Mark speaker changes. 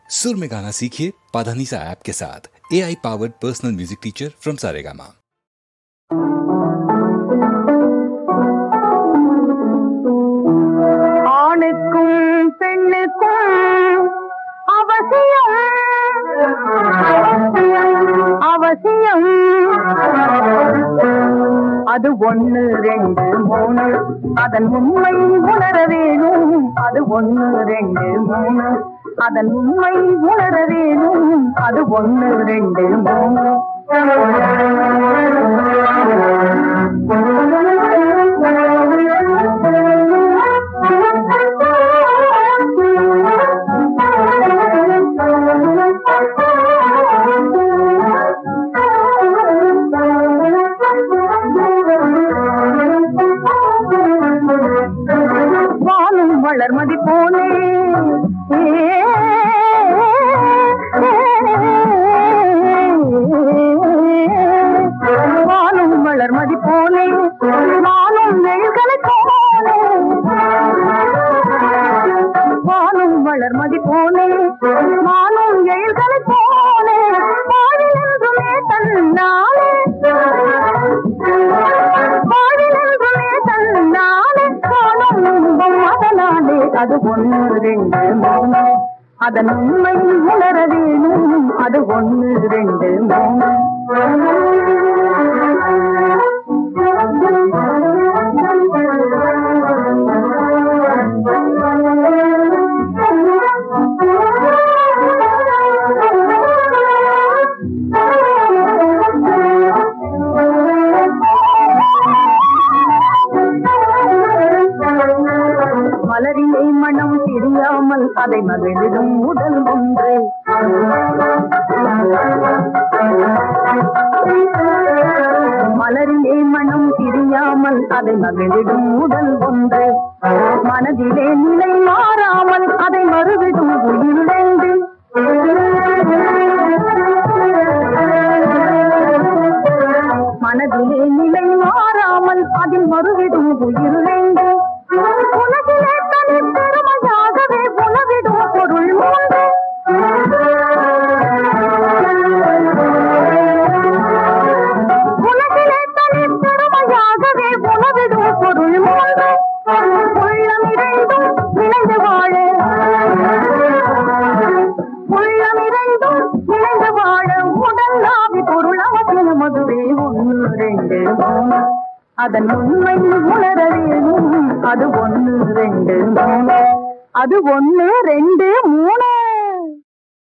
Speaker 1: सुर में गाना सीखिए पाधानीसा ऐप के साथ। AI powered personal music teacher from Saregama.
Speaker 2: ஆணுக்கும் பெண்ணுக்கும் அவசியம் அவசியம் அது 1 2 3 அதன் உண்மை உணர வேணும். அது 1 2 3 அதன் உண்மை உணர வேணும். அது 1 2 3 வளர்மதி போலே வானும் வளர்மதி போலே நானும் வெள்களை போலே வானும் வளர்மதி போலே நானும் வெள்களை போலே பாடிலென்றுமே தன்னாலே பாடிலென்றுமே தன்னாலே காணும் அதனாலே அது 1 2 3 அதன் உண்மை உணர வேணும். அது 1 2 3 மலரிலே மனம் தெரியாமல் அதை மகிழும் உடல் ஒன்று. மலரிலே மனம் தெரியாமல் அதை மகிழும் உடல் ஒன்று. மனதிலே நிலை மாறாமல் அதை மறுவிடும் உயிரிழந்து. மனதிலே நிலை மாறாமல் அதில் மறுவிடும் உயிரிழந்து. உலகிலே தனி பெருமையாகவே உணவிடும் பொருள் உண்டு. உலகிலே தனி பெருமையாகவே உணவிடும் பொருள் உண்டு. உள்ளம் இரண்டும் இணைந்து வாழ உள்ளம் இரண்டும் இணைந்து வாழ உடல் நாவி பொருள் அவசியம். அதுவே 1 2 3 அதன் உண்மை உணர வேணும். அது 1 2 3 அது 1 2 3